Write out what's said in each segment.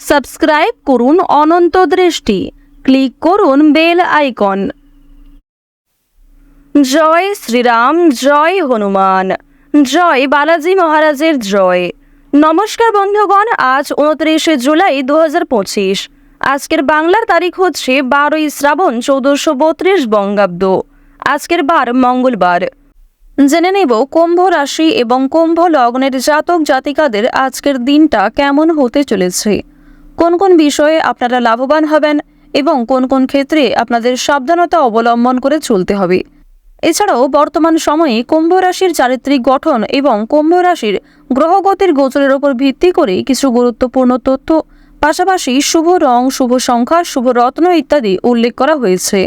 Subscribe করুন অনন্ত দৃষ্টি, click করুন বেল আইকন। জয় শ্রীরাম, জয় হনুমান, জয় বালাজি মহারাজের জয়। নমস্কার বন্ধুগণ, আজ 29শে জুলাই 2025। আজকের বাংলার তারিখ হচ্ছে 12ই শ্রাবণ 1432 বঙ্গাব্দ। আজকের বার মঙ্গলবার। জেনে নেব কুম্ভ রাশি এবং কুম্ভ লগ্নের জাতক জাতিকাদের আজকের দিনটা কেমন হতে চলেছে, কোন কোন বিষয়ে আপনারা লাভবান হবেন এবং কোন কোন ক্ষেত্রে আপনাদের সাবধানতা অবলম্বন করে চলতে হবে। এছাড়াও বর্তমান সময়ে কুম্ভ রাশির চারিত্রিক গঠন এবং কুম্ভ রাশির গ্রহগতির গোচরের উপর ভিত্তি করে কিছু গুরুত্বপূর্ণ তথ্য, পাশাপাশি শুভ রং, শুভ সংখ্যা, শুভ রত্ন ইত্যাদি উল্লেখ করা হয়েছে।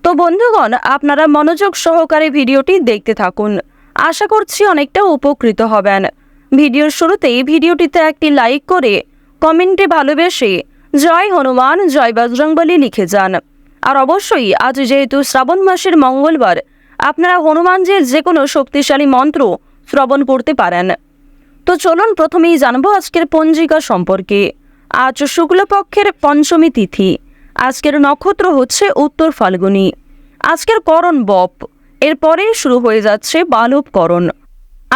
তো বন্ধুগণ, আপনারা মনোযোগ সহকারে ভিডিওটি দেখতে থাকুন। আশা করছি অনেকটা উপকৃত হবেন। ভিডিওর শুরুতেই ভিডিওটিতে একটি লাইক করে কমেন্টে ভালোবেসে জয় হনুমান, জয় বজরংবলী লিখে যান। আর অবশ্যই আজ যেহেতু শ্রাবণ মাসের মঙ্গলবার, আপনারা হনুমানজির যে কোনো শক্তিশালী মন্ত্র শ্রবণ করতে পারেন। তো চলুন প্রথমেই জানবো আজকের পঞ্জিকা সম্পর্কে। আজ শুক্লপক্ষের পঞ্চমী তিথি। আজকের নক্ষত্র হচ্ছে উত্তর ফাল্গুনী। আজকের করণ বপ, এরপরেই শুরু হয়ে যাচ্ছে বালব করণ।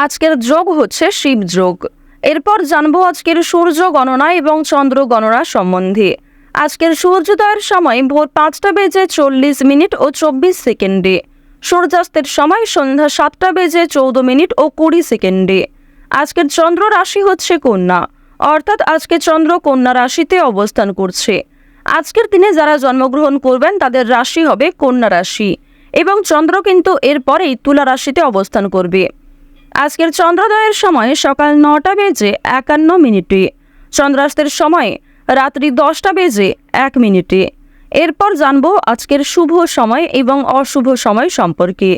আজকের যোগ হচ্ছে শিব যোগ। এরপর জানবো আজকের সূর্য গণনা এবং চন্দ্র গণনা সম্বন্ধে। আজকের সূর্যোদয়ের সময় ভোর 5:40 ও 24 সেকেন্ডে। সূর্যাস্তের সময় সন্ধ্যা 7:14 ও 20 সেকেন্ডে। আজকের চন্দ্র রাশি হচ্ছে কন্যা, অর্থাৎ আজকে চন্দ্র কন্যা রাশিতে অবস্থান করছে। আজকের দিনে যারা জন্মগ্রহণ করবেন তাদের রাশি হবে কন্যা রাশি এবং চন্দ্র কিন্তু এরপরেই তুলা রাশিতে অবস্থান করবে। আজকের চন্দ্রোদয়ের সময় সকাল 9:51। চন্দ্রাস্তের সময় রাত্রি 10:01। এরপর জানবো আজকের শুভ সময় এবং অশুভ সময় সম্পর্কে।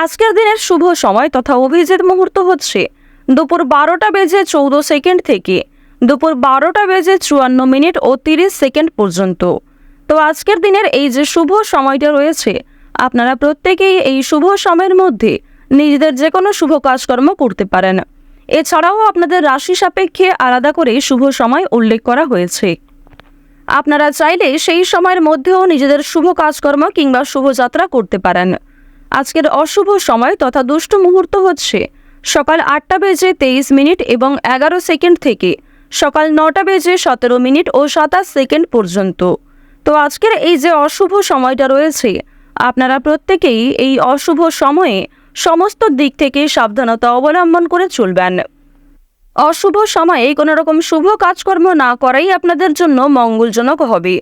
আজকের দিনের শুভ সময় তথা অভিজিৎ মুহূর্ত হচ্ছে দুপুর 12:14 থেকে দুপুর 12:54 ও 30 সেকেন্ড পর্যন্ত। তো আজকের দিনের এই যে শুভ সময়টা রয়েছে, আপনারা প্রত্যেকেই এই শুভ সময়ের মধ্যে নিজেদের যে কোনো শুভ কাজকর্ম করতে পারেন। এছাড়াও আপনাদের রাশি সাপেক্ষে আলাদা করে শুভ সময় উল্লেখ করা হয়েছে। আপনারা চাইলে সেই সময়ের মধ্যেও নিজেদের শুভ কাজকর্ম কিংবা শুভযাত্রা করতে পারেন। আজকের অশুভ সময় তথা দুষ্ট মুহূর্ত হচ্ছে সকাল 8:23 এবং 11 সেকেন্ড থেকে সকাল 9:17 ও 27 সেকেন্ড পর্যন্ত। তো আজকের এই যে অশুভ সময়টা রয়েছে, আপনারা প্রত্যেকেই এই অশুভ সময়ে সমস্ত দিক থেকে সাবধানতা অবলম্বন করে চলবেন। অশুভ সময়ে কোনো রকম শুভ কাজকর্ম না করাই আপনাদের জন্য মঙ্গলজনক হবে।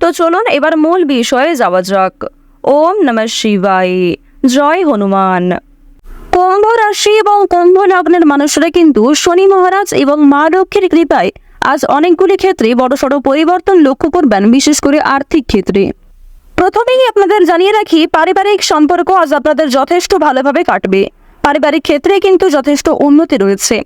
তো চলুন এবার মূল বিষয়ে যাওয়া যাক। ওম নমঃ শিবায়, জয় হনুমান। কুম্ভ রাশি এবং কুম্ভ লগ্নের মানুষরা কিন্তু শনি মহারাজ এবং মা লক্ষ্মীর কৃপায় আজ অনেকগুলি ক্ষেত্রে বড়সড় পরিবর্তন লক্ষ্য করবেন, বিশেষ করে আর্থিক ক্ষেত্রে। প্রথমেই আপনাদের জানিয়ে রাখি, পারিবারিক সম্পর্ক আজ আপনাদের যথেষ্ট ভালোভাবে কাটবে। পারিবারিক ক্ষেত্রে কিন্তু যথেষ্ট উন্নতি রয়েছে।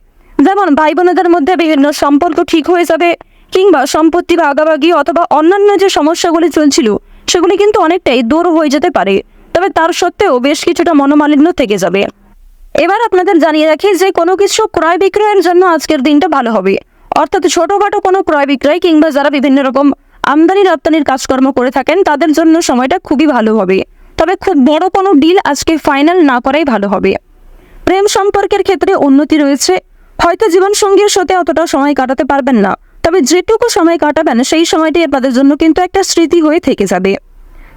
যেমন ভাই বোনেদের মধ্যে বিভিন্ন সম্পর্ক ঠিক হয়ে যাবে, কিংবা সম্পত্তি ভাগাভাগি অথবা অন্যান্য যে সমস্যাগুলি চলছিল সেগুলি কিন্তু অনেকটাই দূর হয়ে যেতে পারে। তবে তার সত্ত্বেও বেশ কিছুটা মনোমালিন্য থেকে যাবে। এবার আপনাদের জানিয়ে রাখি যে কোনো কিছু ক্রয় বিক্রয়ের জন্য আজকের দিনটা ভালো হবে। অর্থাৎ ছোটখাটো কোনো ক্রয় বিক্রয় কিংবা যারা বিভিন্ন রকম আমদানি রপ্তানির কাজকর্ম করে থাকেন তাদের জন্য সময়টা খুবই ভালো হবে। তবে খুব বড় কোনো ডিল আজকে ফাইনাল না করাই ভালো হবে। প্রেম সম্পর্কের ক্ষেত্রে উন্নতি রয়েছে। হয়তো জীবনসঙ্গীর সাথে অতটা সময় কাটাতে পারবেন না, তবে যেটুকু সময় কাটাবেন সেই সময়টি আপনাদের জন্য কিন্তু একটা স্মৃতি হয়ে থেকে যাবে।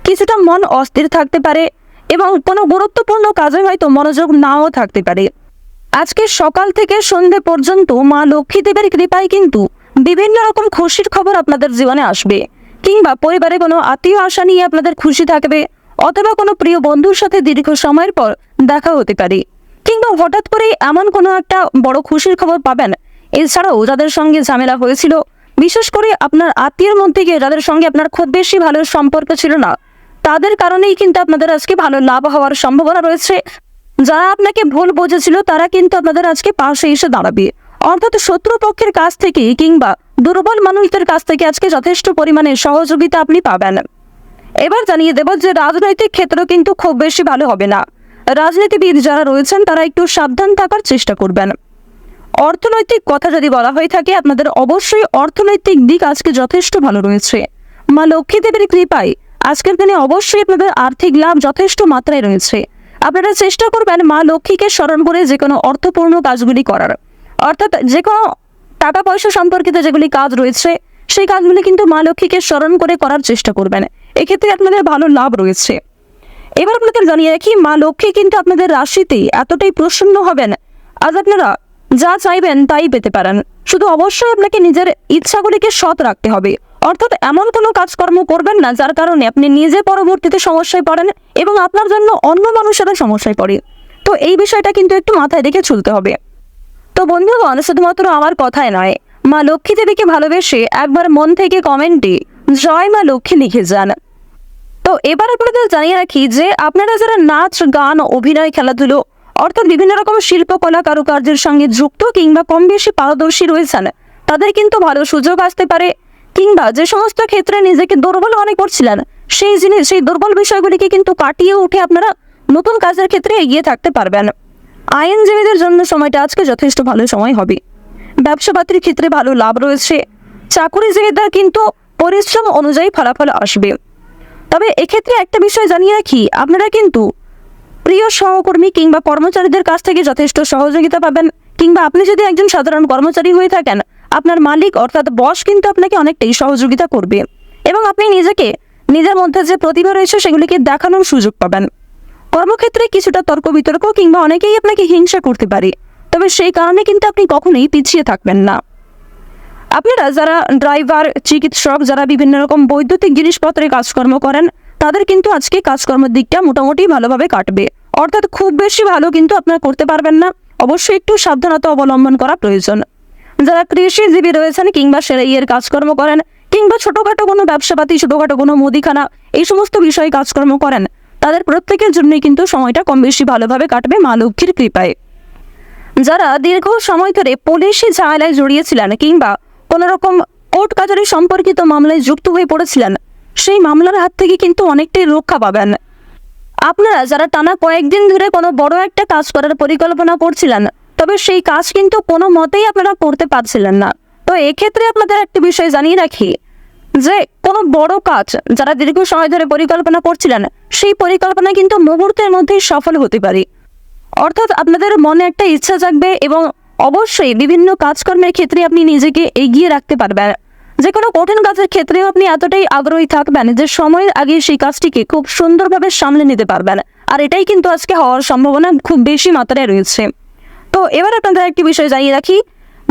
কিছুটা মন অস্থির থাকতে পারে এবং কোনো গুরুত্বপূর্ণ কাজে হয়তো মনোযোগ নাও থাকতে পারে। আজকে সকাল থেকে সন্ধে পর্যন্ত মা লক্ষ্মী দেবীর কৃপায় কিন্তু বিভিন্ন রকম খুশির খবর আপনাদের জীবনে আসবে, কিংবা পরিবারে কোনো আত্মীয় আশা নিয়ে আপনাদের খুশি থাকবে, অথবা কোনো প্রিয় বন্ধুর সাথে দীর্ঘ সময়ের পর দেখা হতে পারে, কিংবা হঠাৎ করেই এমন কোনো একটা বড় খুশির খবর পাবেন। এছাড়াও যাদের সঙ্গে ঝামেলা হয়েছিল, বিশেষ করে আপনার আত্মীয়ের মধ্যে গিয়ে যাদের সঙ্গে আপনার খুব বেশি ভালো সম্পর্ক ছিল না, তাদের কারণেই কিন্তু আপনাদের আজকে ভালো লাভ হওয়ার সম্ভাবনা রয়েছে। যারা আপনাকে ভুল বুঝেছিল তারা কিন্তু আপনাদের আজকে পাশে এসে দাঁড়াবে। অর্থাৎ শত্রুপক্ষের কাছ থেকে কিংবা দুর্বল মানুষদের কাছ থেকে আজকে যথেষ্ট পরিমাণে সহযোগিতা আপনি পাবেন। এবার জানিয়ে দেব যে রাজনৈতিক ক্ষেত্র কিন্তু খুব বেশি ভালো হবে না। রাজনীতিবিদ যারা রয়েছেন তারা একটু সাবধান থাকার চেষ্টা করবেন। অর্থনৈতিক কথা যদি বলা হয়ে থাকে, আপনাদের অবশ্যই অর্থনৈতিক দিক আজকে যথেষ্ট ভালো রয়েছে। মা লক্ষ্মী দেবীর কৃপায় আজকের দিনে অবশ্যই আপনাদের আর্থিক লাভ যথেষ্ট মাত্রায় রয়েছে। আপনারা চেষ্টা করবেন মা লক্ষ্মীকে স্মরণ করে যে কোনো অর্থপূর্ণ কাজগুলি করার, অর্থাৎ যে কোনো টাকা পয়সা সম্পর্কিত যেগুলি কাজ রয়েছে সেই কাজগুলি কিন্তু মা লক্ষ্মীকে স্মরণ করে করার চেষ্টা করবেন। এক্ষেত্রে আপনাদের ভালো লাভ রয়েছে। এবার আপনাদের জানিয়ে রাখি, মা লক্ষ্মী কিন্তু আপনাদের রাশিতে এতটাই প্রসন্ন হবেন, আজ আপনারা যা চাইবেন তাই পেতে পারেন। শুধু অবশ্যই আপনাকে নিজের ইচ্ছাগুলিকে সৎ রাখতে হবে, অর্থাৎ এমন কোনো কাজকর্ম করবেন না যার কারণে আপনি নিজে পরবর্তীতে সমস্যায় পড়েন এবং আপনার জন্য অন্য মানুষেরা সমস্যায় পড়ে। তো এই বিষয়টা কিন্তু একটু মাথায় রেখে চলতে হবে। তো বন্ধুগণ, শুধুমাত্র আমার কথায় নয়, মা লক্ষ্মী দেবীকে ভালোবেসে একবার মন থেকে কমেন্টে জয় মা লক্ষ্মী লিখে যান। তো এবার আপনাদের জানিয়ে রাখি যে আপনারা যারা নাচ, গান, অভিনয়, খেলাধুলো অর্থাৎ বিভিন্ন রকম শিল্পকলা কারুকার্যের সঙ্গে যুক্ত কিংবা কম বেশি পারদর্শী রয়েছেন, তাদের কিন্তু ভালো সুযোগ আসতে পারে। কিংবা যে সমস্ত ক্ষেত্রে নিজেকে দুর্বল মনে করছিলেন, সেই দুর্বল বিষয়গুলিকে কিন্তু কাটিয়ে উঠে আপনারা নতুন কাজের ক্ষেত্রে এগিয়ে থাকতে পারবেন। আইনজীবীদের জন্য সময়টা আজকে যথেষ্ট ভালো সময় হবে। ব্যবসাপাতির ক্ষেত্রে ভালো লাভ রয়েছে। চাকুরিজীবীদের কিন্তু পরিশ্রম অনুযায়ী ফলাফল আসবে। তবে এক্ষেত্রে একটা বিষয় জানিয়ে রাখি, আপনারা কিন্তু প্রিয় সহকর্মী কিংবা কর্মচারীদের কাছ থেকে যথেষ্ট সহযোগিতা পাবেন। কিংবা আপনি যদি একজন সাধারণ কর্মচারী হয়ে থাকেন, আপনার মালিক অর্থাৎ বস কিন্তু আপনাকে অনেকটাই সহযোগিতা করবে এবং আপনি নিজের মধ্যে যে প্রতিভা রয়েছে সেগুলিকে দেখানোর সুযোগ পাবেন। কর্মক্ষেত্রে কিছুটা তর্ক বিতর্ক কিংবা অনেকেই আপনাকে হিংসা করতে পারে, তবে সেই কারণে কিন্তু আপনি কখনোই পিছিয়ে থাকবেন না। আপনারা যারা ড্রাইভার, চিকিৎসক, যারা বিভিন্ন রকম বৈদ্যুতিক জিনিসপত্রের কাজকর্ম করেন, তাদের কিন্তু আজকে কাজকর্মের দিকটা মোটামুটি ভালোভাবে কাটবে। অর্থাৎ খুব বেশি ভালো কিন্তু আপনারা করতে পারবেন না, অবশ্যই একটু সাবধানতা অবলম্বন করা প্রয়োজন। যারা কৃষিজীবী রয়েছেন কিংবা সেলাইয়ের কাজকর্ম করেন কিংবা ছোটোখাটো কোনো ব্যবসাপাতি, ছোটোখাটো কোনো মুদিখানা, এই সমস্ত বিষয়ে কাজকর্ম করেন, তাদের প্রত্যেকের জন্যই কিন্তু সময়টা কম বেশি ভালোভাবে কাটবে মা লক্ষ্মীর কৃপায়। যারা দীর্ঘ সময় ধরে পুলিশি ঝামেলায় জড়িয়েছিলেন কিংবা কোনো রকম কোর্ট কাছারি সম্পর্কিত মামলায় যুক্ত হয়ে পড়েছিলেন, সেই মামলার হাত থেকে কিন্তু অনেকটাই রক্ষা পাবেন। আপনারা যারা টানা কয়েকদিন ধরে কোনো বড় একটা কাজ করার পরিকল্পনা করছিলেন, তবে সেই কাজ কিন্তু কোনো মতেই আপনারা করতে পারছিলেন না, তো এক্ষেত্রে আপনাদের একটা বিষয় জানিয়ে রাখি যে কোনো বড় কাজ যারা দীর্ঘ সময় ধরে পরিকল্পনা করছিলেন, সেই পরিকল্পনা কিন্তু মুহূর্তের মধ্যেই সফল হতে পারে। অর্থাৎ আপনাদের মনে একটা ইচ্ছা জাগবে এবং অবশ্যই বিভিন্ন কাজকর্মের ক্ষেত্রে আপনি নিজেকে এগিয়ে রাখতে পারবেন। যে কোনো কঠিন কাজের ক্ষেত্রেও আপনি এতটাই আগ্রহী থাকবেন যে সময়ের আগে সেই কাজটিকে খুব সুন্দরভাবে সামলে নিতে পারবেন, আর এটাই কিন্তু আজকে হওয়ার সম্ভাবনা খুব বেশি মাত্রায় রয়েছে। তো এবার আপনাদের একটি বিষয় জানিয়ে রাখি,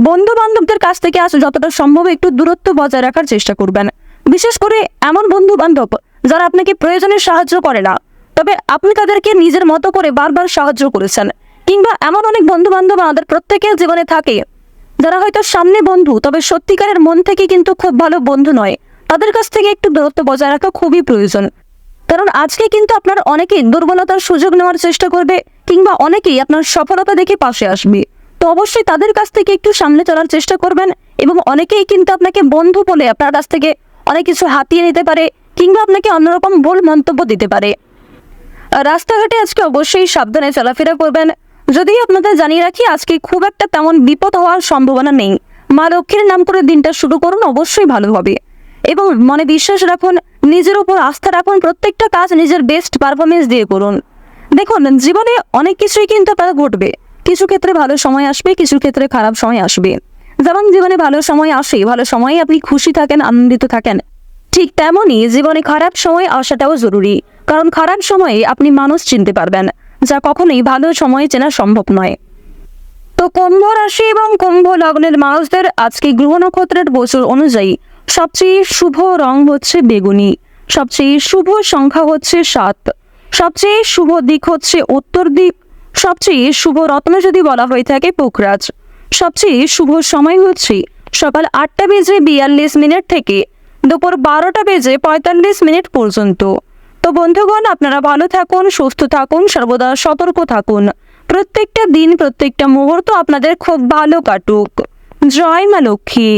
বন্ধু বান্ধবদের কাছ থেকে আজ যতটা সম্ভব একটু দূরত্ব বজায় রাখার চেষ্টা করবেন। বিশেষ করে এমন বন্ধু বান্ধব যারা আপনাকে প্রয়োজনে সাহায্য করে না, তবে আপনি তাদেরকে নিজের মতো করে বারবার সাহায্য করেছেন। কিংবা এমন অনেক বন্ধু বান্ধব আমাদের প্রত্যেকের জীবনে থাকে যারা হয়তো সামনে বন্ধু, তবে সত্যিকারের মন থেকে কিন্তু খুব ভালো বন্ধু নয়। তাদের কাছ থেকে একটু দূরত্ব বজায় রাখা খুবই প্রয়োজন, কারণ আজকে কিন্তু আপনার অনেকেই দুর্বলতার সুযোগ নেওয়ার চেষ্টা করবে কিংবা অনেকেই আপনার সফলতা দেখে পাশে আসবে। তো অবশ্যই তাদের কাছ থেকে একটু সামনে চলার চেষ্টা করবেন এবং অনেকেই কিন্তু আপনাকে বন্ধু বলে আপনার কাছ থেকে অনেক কিছু হাতিয়ে নিতে পারে কিংবা আপনাকে অন্যরকম ভুল মন্তব্য দিতে পারে। রাস্তাঘাটে আজকে অবশ্যই সাবধানে চলাফেরা করবেন। যদিও আপনাদের জানিয়ে রাখি, আজকে খুব একটা তেমন বিপদ হওয়ার সম্ভাবনা নেই। মা লক্ষ্মীর নাম করে দিনটা শুরু করুন, অবশ্যই ভালো হবে এবং মনে বিশ্বাস রাখুন, নিজের উপর আস্থা রাখুন, প্রত্যেকটা কাজ নিজের বেস্ট পারফরমেন্স দিয়ে করুন। দেখুন, জীবনে অনেক কিছুই কিন্তু আপনার ঘটবে। কিছু ক্ষেত্রে ভালো সময় আসবে, কিছু ক্ষেত্রে খারাপ সময় আসবে। যেমন জীবনে ভালো সময় আসে, ভালো সময়ে আপনি খুশি থাকেন, আনন্দিত থাকেন, ঠিক তেমনই জীবনে খারাপ সময় আসাটাও জরুরি, কারণ খারাপ সময়ে আপনি মানুষ চিনতে পারবেন, যা কখনোই ভালো সময়ে চেনা সম্ভব নয়। তো কুম্ভ রাশি এবং কুম্ভ লগ্নের মানুষদের আজকে গ্রহ নক্ষত্রের বছর অনুযায়ী সবচেয়ে শুভ রং হচ্ছে বেগুনি, সবচেয়ে শুভ সংখ্যা হচ্ছে 7, সবচেয়ে শুভ দিক হচ্ছে উত্তর দিক, সবচেয়ে শুভ রত্ন যদি বলা হয়ে থাকে পুখরাজ, সবচেয়ে শুভ সময় হচ্ছে সকাল 8:42 থেকে দুপুর 12:45 পর্যন্ত। তো বন্ধুগণ, আপনারা ভালো থাকুন, সুস্থ থাকুন, সর্বদা সতর্ক থাকুন। প্রত্যেকটা দিন, প্রত্যেকটা মুহূর্ত আপনাদের খুব ভালো কাটুক। জয় মা লক্ষ্মী।